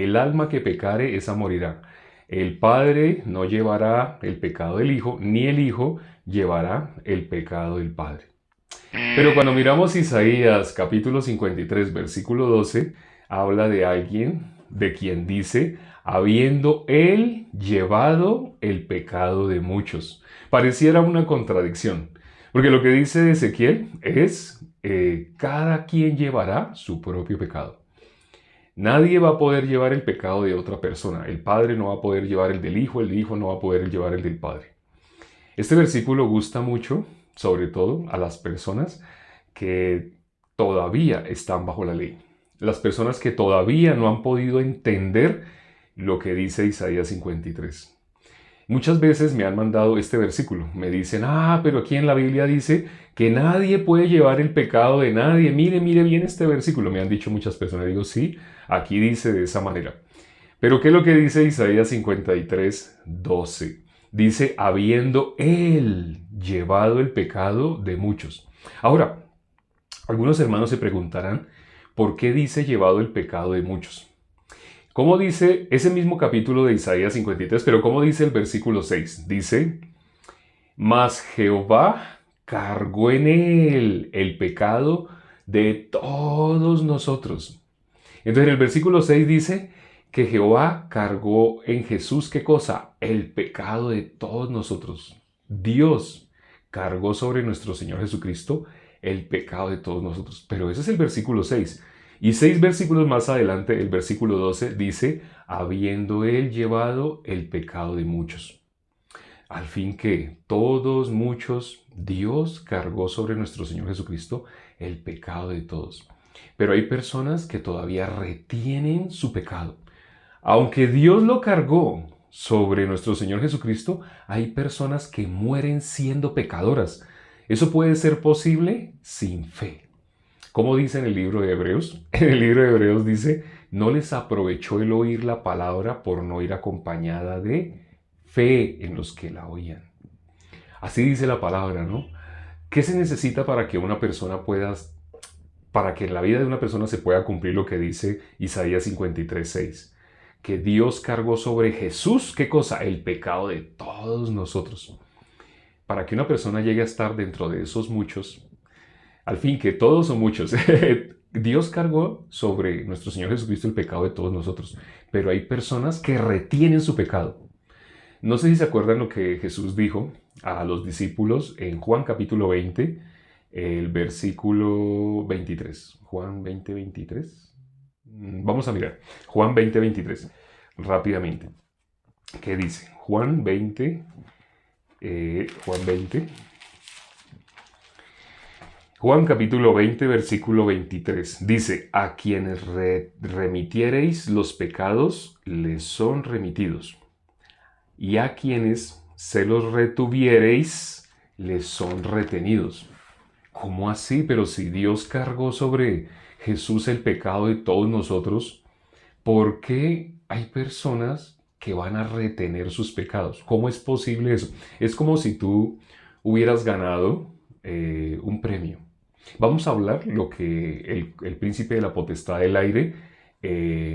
El alma que pecare, esa morirá. El Padre no llevará el pecado del Hijo, ni el Hijo llevará el pecado del Padre. Pero cuando miramos Isaías capítulo 53, versículo 12, habla de alguien de quien dice, habiendo él llevado el pecado de muchos. Pareciera una contradicción, porque lo que dice Ezequiel es, cada quien llevará su propio pecado. Nadie va a poder llevar el pecado de otra persona. El Padre no va a poder llevar el Hijo no va a poder llevar el del Padre. Este versículo gusta mucho, sobre todo a las personas que todavía están bajo la ley. Las personas que todavía no han podido entender lo que dice Isaías 53. Muchas veces me han mandado este versículo. Me dicen, pero aquí en la Biblia dice que nadie puede llevar el pecado de nadie. Mire, mire bien este versículo. Me han dicho muchas personas. Digo, sí, aquí dice de esa manera. Pero ¿qué es lo que dice Isaías 53, 12? Dice, habiendo él llevado el pecado de muchos. Ahora, algunos hermanos se preguntarán, ¿por qué dice llevado el pecado de muchos? ¿Cómo dice ese mismo capítulo de Isaías 53, pero cómo dice el versículo 6? Dice, mas Jehová cargó en él el pecado de todos nosotros. Entonces en el versículo 6 dice que Jehová cargó en Jesús, ¿qué cosa? El pecado de todos nosotros. Dios cargó sobre nuestro Señor Jesucristo el pecado de todos nosotros. Pero ese es el versículo 6. Y 6 versículos más adelante, el versículo 12 dice, habiendo él llevado el pecado de muchos. Al fin que todos, muchos, Dios cargó sobre nuestro Señor Jesucristo el pecado de todos. Pero hay personas que todavía retienen su pecado. Aunque Dios lo cargó sobre nuestro Señor Jesucristo, hay personas que mueren siendo pecadoras. ¿Eso puede ser posible? Sin fe. Como dice en el libro de Hebreos, en el libro de Hebreos dice, no les aprovechó el oír la palabra por no ir acompañada de fe en los que la oían. Así dice la palabra, ¿no? ¿Qué se necesita para que una persona pueda, para que en la vida de una persona se pueda cumplir lo que dice Isaías 53:6? Que Dios cargó sobre Jesús, ¿qué cosa? El pecado de todos nosotros. Para que una persona llegue a estar dentro de esos muchos, al fin que todos son muchos, Dios cargó sobre nuestro Señor Jesucristo el pecado de todos nosotros, pero hay personas que retienen su pecado. No sé si se acuerdan lo que Jesús dijo a los discípulos en Juan capítulo 20, el versículo 23. Juan 20, 23. Vamos a mirar. Juan 20, 23. Rápidamente. ¿Qué dice? Juan 20. Juan 20. Juan capítulo 20, versículo 23. Dice, a quienes remitiereis los pecados, les son remitidos. Y a quienes se los retuviereis, les son retenidos. ¿Cómo así? Pero si Dios cargó sobre Jesús el pecado de todos nosotros, ¿por qué hay personas que van a retener sus pecados? ¿Cómo es posible eso? Es como si tú hubieras ganado un premio. Vamos a hablar lo que el príncipe de la potestad del aire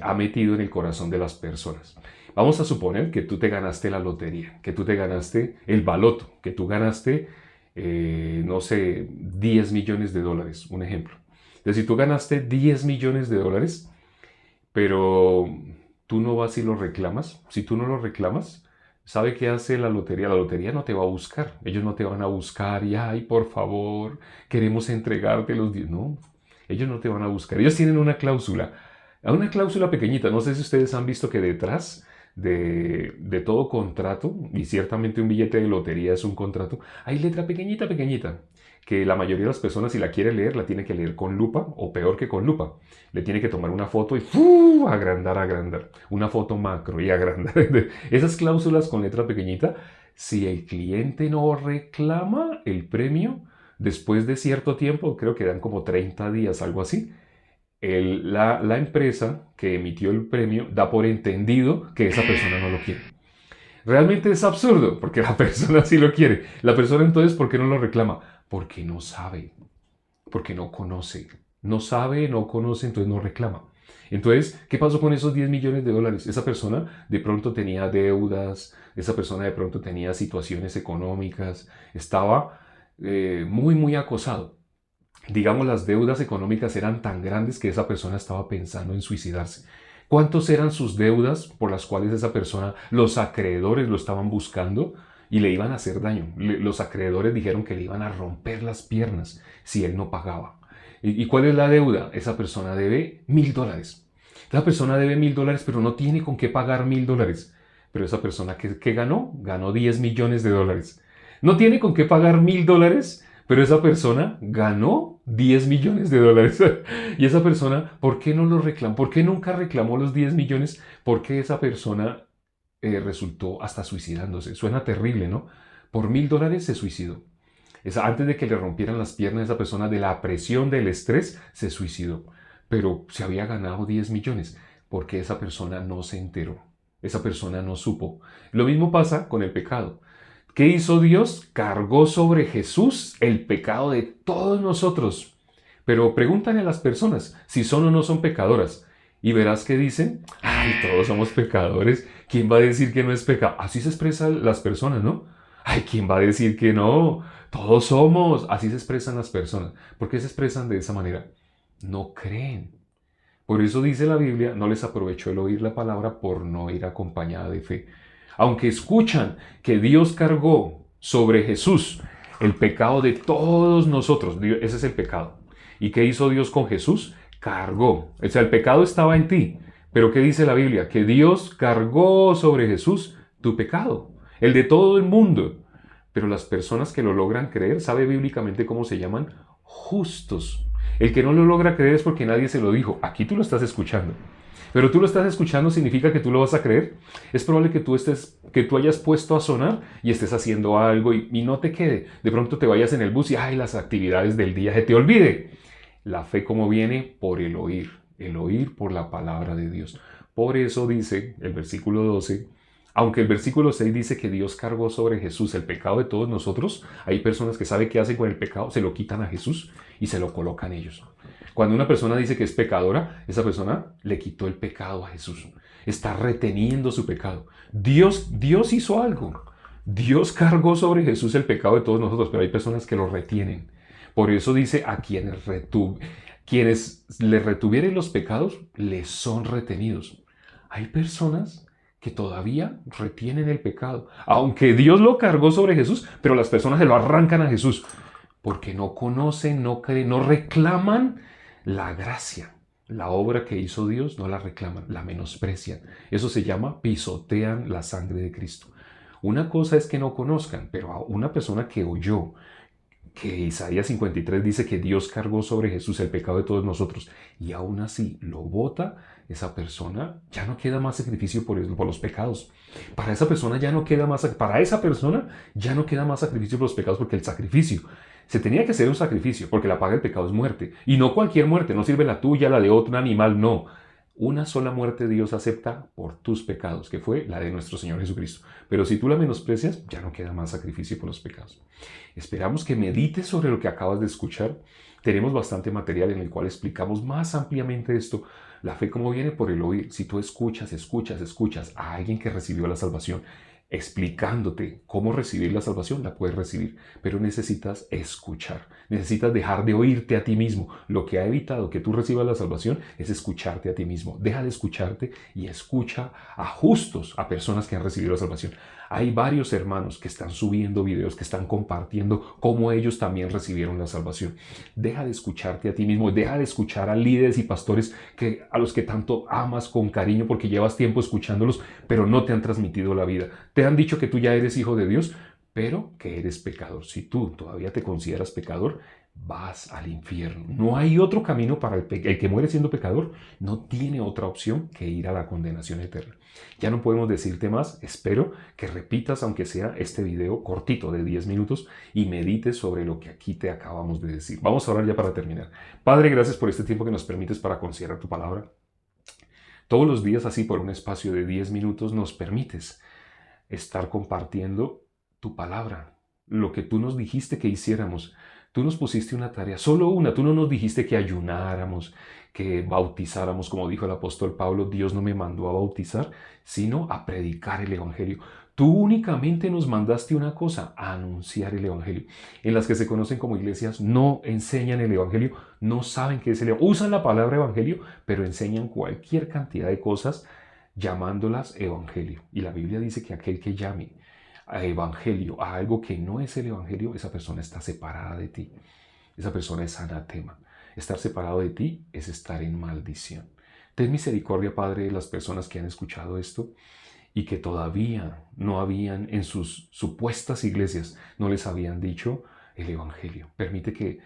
ha metido en el corazón de las personas. Vamos a suponer que tú te ganaste la lotería, que tú te ganaste el baloto, que tú ganaste, no sé, 10 millones de dólares, un ejemplo. Entonces, si tú ganaste 10 millones de dólares, pero tú no vas y lo reclamas, si tú no lo reclamas, ¿sabe qué hace la lotería? La lotería no te va a buscar, ellos no te van a buscar y, ay, por favor, queremos entregarte los 10. No, ellos no te van a buscar, ellos tienen una cláusula pequeñita. No sé si ustedes han visto que detrás de todo contrato, y ciertamente un billete de lotería es un contrato, hay letra pequeñita, pequeñita, que la mayoría de las personas, si la quiere leer, la tiene que leer con lupa, o peor que con lupa. Le tiene que tomar una foto y agrandar, agrandar. Una foto macro y agrandar. Esas cláusulas con letra pequeñita, si el cliente no reclama el premio, después de cierto tiempo, creo que dan como 30 días, algo así, la empresa que emitió el premio da por entendido que esa persona no lo quiere. Realmente es absurdo, porque la persona sí lo quiere. La persona entonces, ¿por qué no lo reclama? Porque no sabe, porque no conoce. No sabe, no conoce, entonces no reclama. Entonces, ¿qué pasó con esos 10 millones de dólares? Esa persona de pronto tenía deudas, esa persona de pronto tenía situaciones económicas, estaba muy, muy acosado. Digamos, las deudas económicas eran tan grandes que esa persona estaba pensando en suicidarse. ¿Cuántos eran sus deudas por las cuales esa persona, los acreedores lo estaban buscando y le iban a hacer daño? Los acreedores dijeron que le iban a romper las piernas si él no pagaba. ¿Y cuál es la deuda? Esa persona debe $1.000. La persona debe $1.000, pero no tiene con qué pagar $1.000. Pero esa persona que ganó, ganó 10 millones de dólares. No tiene con qué pagar $1.000, pero esa persona ganó 10 millones de dólares. Y esa persona, ¿por qué no lo reclamó? ¿Por qué nunca reclamó los 10 millones? ¿Por qué esa persona resultó hasta suicidándose? Suena terrible, ¿no? Por $1.000 se suicidó. Antes de que le rompieran las piernas, esa persona de la presión, del estrés, se suicidó. Pero se había ganado 10 millones porque esa persona no se enteró. Esa persona no supo. Lo mismo pasa con el pecado. ¿Qué hizo Dios? Cargó sobre Jesús el pecado de todos nosotros. Pero pregúntale a las personas si son o no son pecadoras. Y verás que dicen, ay, todos somos pecadores. ¿Quién va a decir que no es pecado? Así se expresan las personas, ¿no? Ay, ¿quién va a decir que no? Todos somos. Así se expresan las personas. ¿Por qué se expresan de esa manera? No creen. Por eso dice la Biblia, no les aprovechó el oír la palabra por no ir acompañada de fe. Aunque escuchan que Dios cargó sobre Jesús el pecado de todos nosotros, ese es el pecado. ¿Y qué hizo Dios con Jesús? Cargó. O sea, el pecado estaba en ti. Pero ¿qué dice la Biblia? Que Dios cargó sobre Jesús tu pecado, el de todo el mundo. Pero las personas que lo logran creer, ¿sabe bíblicamente cómo se llaman? Justos. El que no lo logra creer es porque nadie se lo dijo. Aquí tú lo estás escuchando. Pero tú lo estás escuchando significa que tú lo vas a creer. Es probable que tú hayas puesto a sonar y estés haciendo algo y no te quede. De pronto te vayas en el bus y ay, las actividades del día se te olvide. La fe como viene por el oír por la palabra de Dios. Por eso dice el versículo 12, aunque el versículo 6 dice que Dios cargó sobre Jesús el pecado de todos nosotros, hay personas que saben qué hacen con el pecado, se lo quitan a Jesús y se lo colocan ellos. Cuando una persona dice que es pecadora, esa persona le quitó el pecado a Jesús. Está reteniendo su pecado. Dios hizo algo. Dios cargó sobre Jesús el pecado de todos nosotros, pero hay personas que lo retienen. Por eso dice a quienes le retuvieren los pecados, les son retenidos. Hay personas que todavía retienen el pecado. Aunque Dios lo cargó sobre Jesús, pero las personas se lo arrancan a Jesús. Porque no conocen, no creen, no reclaman la gracia. La obra que hizo Dios no la reclaman, la menosprecian. Eso se llama pisotean la sangre de Cristo. Una cosa es que no conozcan, pero a una persona que oyó que Isaías 53 dice que Dios cargó sobre Jesús el pecado de todos nosotros y aún así lo bota, esa persona ya no queda más sacrificio por los pecados. Para esa persona ya no queda más sacrificio por los pecados porque el sacrificio se tenía que hacer un sacrificio porque la paga del pecado es muerte y no cualquier muerte, no sirve la tuya, la de otro animal, no. Una sola muerte Dios acepta por tus pecados, que fue la de nuestro Señor Jesucristo. Pero si tú la menosprecias, ya no queda más sacrificio por los pecados. Esperamos que medites sobre lo que acabas de escuchar. Tenemos bastante material en el cual explicamos más ampliamente esto. La fe como viene por el oír. Si tú escuchas a alguien que recibió la salvación, explicándote cómo recibir la salvación, la puedes recibir, pero necesitas escuchar, necesitas dejar de oírte a ti mismo. Lo que ha evitado que tú recibas la salvación es escucharte a ti mismo. Deja de escucharte y escucha a justos, a personas que han recibido la salvación. Hay varios hermanos que están subiendo videos, que están compartiendo cómo ellos también recibieron la salvación. Deja de escucharte a ti mismo, deja de escuchar a líderes y pastores a los que tanto amas con cariño porque llevas tiempo escuchándolos, pero no te han transmitido la vida. Te han dicho que tú ya eres hijo de Dios, pero que eres pecador. Si tú todavía te consideras pecador, vas al infierno. No hay otro camino para el que muere siendo pecador, no tiene otra opción que ir a la condenación eterna. Ya no podemos decirte más. Espero que repitas, aunque sea este video cortito de 10 minutos, y medites sobre lo que aquí te acabamos de decir. Vamos a orar ya para terminar. Padre, gracias por este tiempo que nos permites para considerar tu palabra. Todos los días, así por un espacio de 10 minutos, nos permites estar compartiendo tu palabra, lo que tú nos dijiste que hiciéramos. Tú nos pusiste una tarea, solo una. Tú no nos dijiste que ayunáramos, que bautizáramos, como dijo el apóstol Pablo. Dios no me mandó a bautizar, sino a predicar el Evangelio. Tú únicamente nos mandaste una cosa, a anunciar el Evangelio. En las que se conocen como iglesias no enseñan el Evangelio, no saben qué es el Evangelio. Usan la palabra Evangelio, pero enseñan cualquier cantidad de cosas llamándolas Evangelio. Y la Biblia dice que aquel que llame a Evangelio a algo que no es el Evangelio, esa persona está separada de ti. Esa persona es anatema. Estar separado de ti es estar en maldición. Ten misericordia, Padre, de las personas que han escuchado esto y que todavía no habían en sus supuestas iglesias, no les habían dicho el Evangelio. Permite que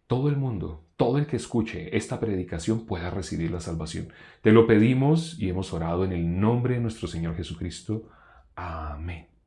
todo el mundo, todo el que escuche esta predicación pueda recibir la salvación. Te lo pedimos y hemos orado en el nombre de nuestro Señor Jesucristo. Amén.